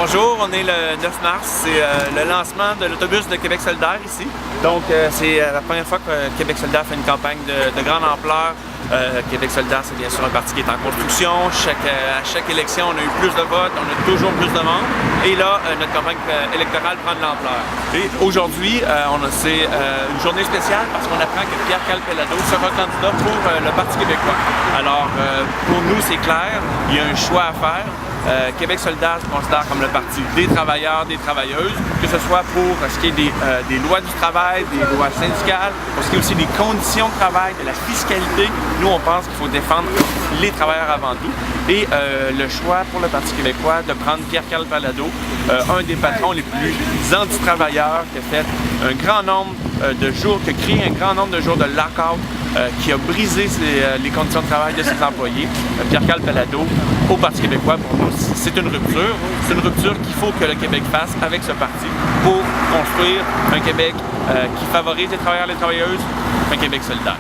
Bonjour, on est le 9 mars, c'est le lancement de l'autobus de Québec solidaire ici. Donc c'est la première fois que Québec solidaire fait une campagne de grande ampleur. Québec solidaire, c'est bien sûr un parti qui est en construction. À chaque élection, on a eu plus de votes, on a toujours plus de monde. Et là, notre campagne électorale prend de l'ampleur. Et aujourd'hui, c'est une journée spéciale parce qu'on apprend que Pierre-Carl Pellado sera candidat pour le Parti québécois. Alors, pour nous, c'est clair, il y a un choix à faire. Québec solidaire se considère comme le parti des travailleurs, des travailleuses, que ce soit pour ce qui est des lois du travail, des lois syndicales, pour ce qui est aussi des conditions de travail, de la fiscalité. Nous, on pense qu'il faut défendre les travailleurs avant tout. Et le choix pour le Parti québécois de prendre Pierre-Carl Pellado, un des patrons les plus anti-travailleurs, qui a fait un grand nombre de jours, qui a créé un grand nombre de jours de lockout, qui a brisé les conditions de travail de ses employés. Pierre-Carl Pellado, au Parti québécois, pour nous, c'est une rupture. C'est une rupture qu'il faut que le Québec fasse avec ce parti pour construire un Québec qui favorise les travailleurs et les travailleuses, un Québec solidaire.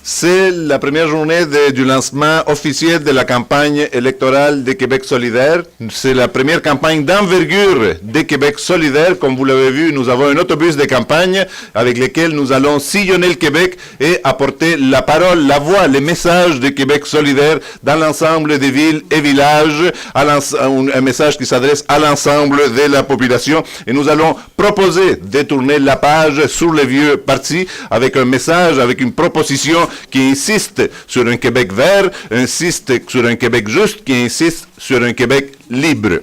C'est la première journée du lancement officiel de la campagne électorale de Québec solidaire. C'est la première campagne d'envergure de Québec solidaire. Comme vous l'avez vu, nous avons un autobus de campagne avec lequel nous allons sillonner le Québec et apporter la parole, la voix, les messages de Québec solidaire dans l'ensemble des villes et villages, un message qui s'adresse à l'ensemble de la population. Et nous allons proposer de tourner la page sur les vieux partis avec un message, avec une proposition qui insiste sur un Québec vert, insiste sur un Québec juste, qui insiste sur un Québec libre.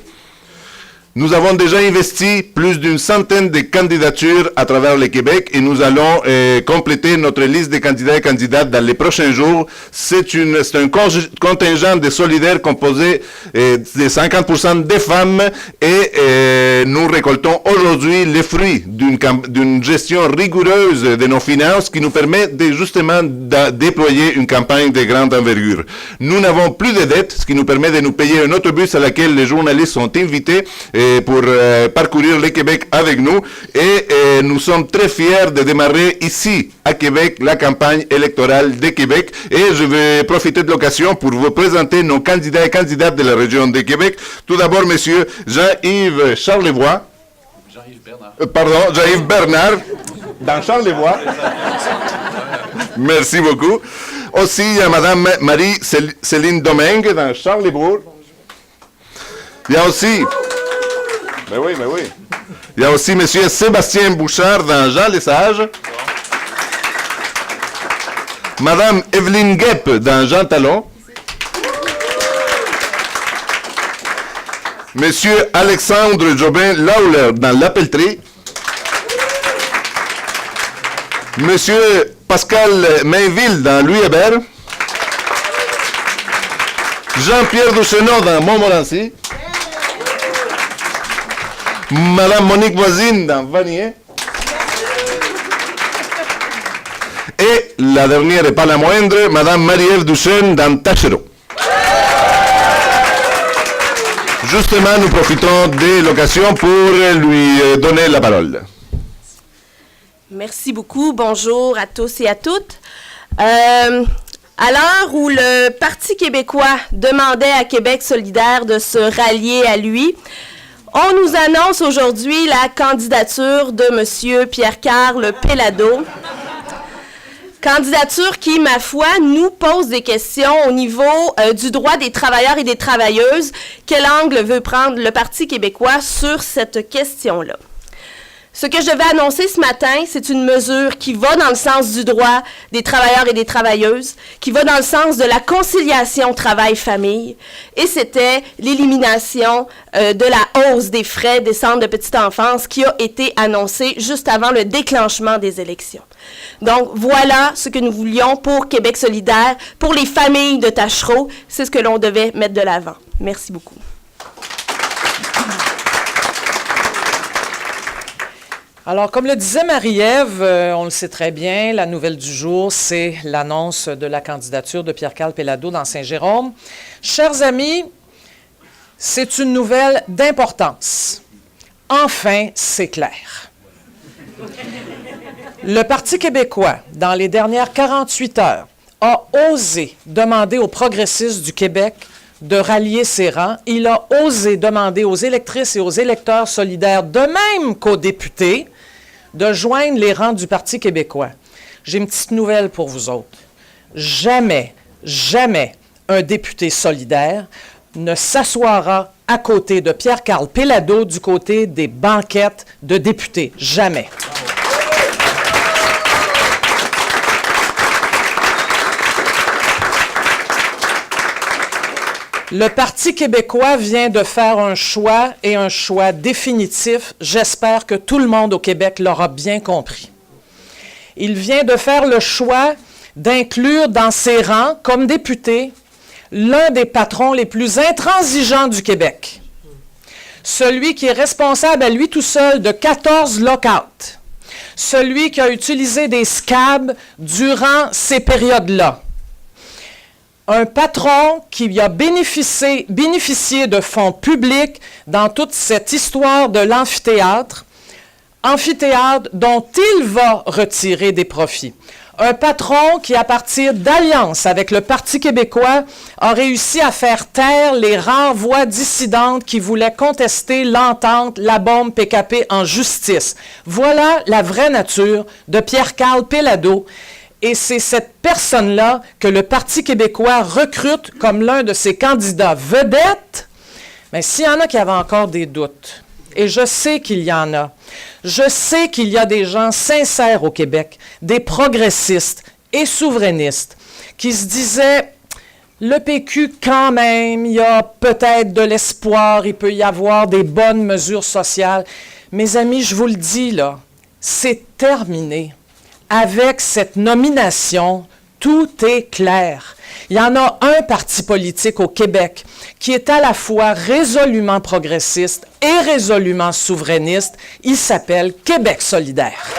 Nous avons déjà investi plus d'une centaine de candidatures à travers le Québec et nous allons compléter notre liste de candidats et candidates dans les prochains jours. C'est un contingent de solidaires composé de 50% de femmes et nous récoltons aujourd'hui les fruits d'une gestion rigoureuse de nos finances qui nous permet justement de déployer une campagne de grande envergure. Nous n'avons plus de dettes, ce qui nous permet de nous payer un autobus à laquelle les journalistes sont invités pour parcourir le Québec avec nous et nous sommes très fiers de démarrer ici à Québec la campagne électorale de Québec et je vais profiter de l'occasion pour vous présenter nos candidats et candidates de la région de Québec. Tout d'abord, monsieur Jean-Yves Charlevoix. Jean-Yves Bernard, dans Charlevoix. Merci beaucoup. Aussi, il y a madame Marie-Céline Domingue dans Charlesbourg. Il y a aussi... Mais oui. Il y a aussi M. Sébastien Bouchard dans Jean-Lesage. Mme Evelyne Guep dans Jean Talon. M. Alexandre Jobin-Lawler dans l'Appellerie. M. Pascal Mainville dans Louis Hébert. Jean-Pierre Duchesneau dans Montmorency. Madame Monique Voisine dans Vanier. Et la dernière et pas la moindre, Madame Marie-Ève Duchesne dans Tachereau. Justement, nous profitons de l'occasion pour lui donner la parole. Merci beaucoup. Bonjour à tous et à toutes. À l'heure où le Parti québécois demandait à Québec solidaire de se rallier à lui, on nous annonce aujourd'hui la candidature de M. Pierre-Carl Pellado. Candidature qui, ma foi, nous pose des questions au niveau du droit des travailleurs et des travailleuses. Quel angle veut prendre le Parti québécois sur cette question-là? Ce que je vais annoncer ce matin, c'est une mesure qui va dans le sens du droit des travailleurs et des travailleuses, qui va dans le sens de la conciliation travail-famille, et c'était l'élimination de la hausse des frais des centres de petite enfance qui a été annoncée juste avant le déclenchement des élections. Donc, voilà ce que nous voulions pour Québec solidaire, pour les familles de Tachereau, c'est ce que l'on devait mettre de l'avant. Merci beaucoup. Alors, comme le disait Marie-Ève, on le sait très bien, la nouvelle du jour, c'est l'annonce de la candidature de Pierre-Carl Pellado dans Saint-Jérôme. Chers amis, c'est une nouvelle d'importance. Enfin, c'est clair. Le Parti québécois, dans les dernières 48 heures, a osé demander aux progressistes du Québec de rallier ses rangs. Il a osé demander aux électrices et aux électeurs solidaires, de même qu'aux députés, de joindre les rangs du Parti québécois. J'ai une petite nouvelle pour vous autres. Jamais, jamais un député solidaire ne s'assoira à côté de Pierre-Carl Péladeau du côté des banquettes de députés. Jamais. Le Parti québécois vient de faire un choix et un choix définitif. J'espère que tout le monde au Québec l'aura bien compris. Il vient de faire le choix d'inclure dans ses rangs, comme député, l'un des patrons les plus intransigeants du Québec. Celui qui est responsable à lui tout seul de 14 lockouts. Celui qui a utilisé des scabs durant ces périodes-là. Un patron qui a bénéficié de fonds publics dans toute cette histoire de l'amphithéâtre, amphithéâtre dont il va retirer des profits. Un patron qui, à partir d'alliance avec le Parti québécois, a réussi à faire taire les rares voix dissidentes qui voulaient contester l'entente, la bombe PKP en justice. Voilà la vraie nature de Pierre-Carl Péladeau. Et c'est cette personne-là que le Parti québécois recrute comme l'un de ses candidats vedettes. Mais s'il y en a qui avaient encore des doutes, et je sais qu'il y en a, je sais qu'il y a des gens sincères au Québec, des progressistes et souverainistes, qui se disaient, le PQ quand même, il y a peut-être de l'espoir, il peut y avoir des bonnes mesures sociales. Mes amis, je vous le dis là, c'est terminé. Avec cette nomination, tout est clair. Il y en a un parti politique au Québec qui est à la fois résolument progressiste et résolument souverainiste. Il s'appelle Québec solidaire.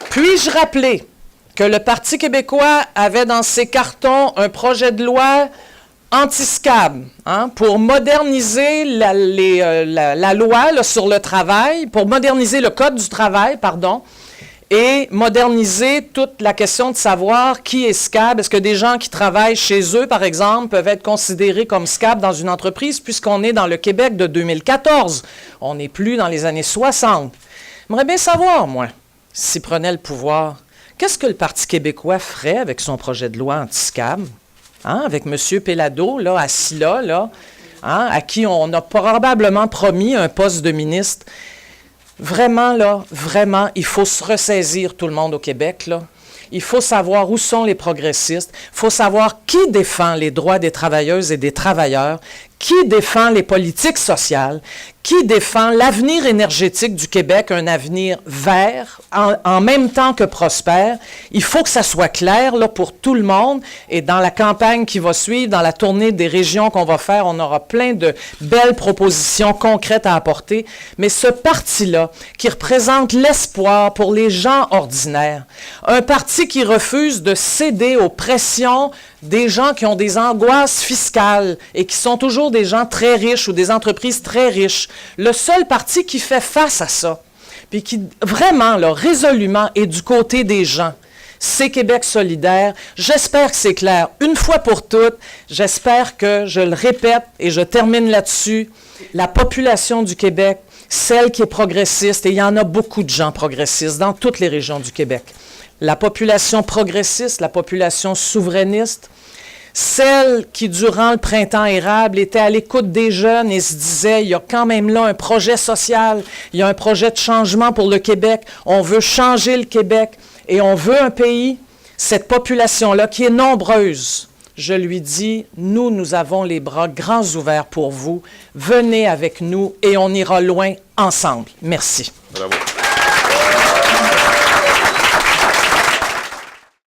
Puis-je rappeler que le Parti québécois avait dans ses cartons un projet de loi anti-SCAB, pour moderniser la loi là, sur le travail, pour moderniser le Code du travail, et moderniser toute la question de savoir qui est SCAB. Est-ce que des gens qui travaillent chez eux, par exemple, peuvent être considérés comme SCAB dans une entreprise, puisqu'on est dans le Québec de 2014. On n'est plus dans les années 60. J'aimerais bien savoir, moi, s'il prenait le pouvoir, qu'est-ce que le Parti québécois ferait avec son projet de loi anti-SCAB? Avec M. Péladeau, là, assis là, à qui on a probablement promis un poste de ministre. Vraiment, il faut se ressaisir, tout le monde au Québec, là. Il faut savoir où sont les progressistes. Il faut savoir qui défend les droits des travailleuses et des travailleurs, qui défend les politiques sociales, qui défend l'avenir énergétique du Québec, un avenir vert, en même temps que prospère. Il faut que ça soit clair là, pour tout le monde. Et dans la campagne qui va suivre, dans la tournée des régions qu'on va faire, on aura plein de belles propositions concrètes à apporter. Mais ce parti-là, qui représente l'espoir pour les gens ordinaires, un parti qui refuse de céder aux pressions des gens qui ont des angoisses fiscales et qui sont toujours des gens très riches ou des entreprises très riches. Le seul parti qui fait face à ça, puis qui vraiment, là, résolument est du côté des gens, c'est Québec solidaire. J'espère que c'est clair. Une fois pour toutes, j'espère que, je le répète et je termine là-dessus, la population du Québec, celle qui est progressiste, et il y en a beaucoup de gens progressistes dans toutes les régions du Québec, la population progressiste, la population souverainiste, celle qui, durant le printemps érable, était à l'écoute des jeunes et se disait, il y a quand même là un projet social, il y a un projet de changement pour le Québec, on veut changer le Québec et on veut un pays, cette population-là qui est nombreuse, je lui dis, nous avons les bras grands ouverts pour vous, venez avec nous et on ira loin ensemble. Merci. Bravo.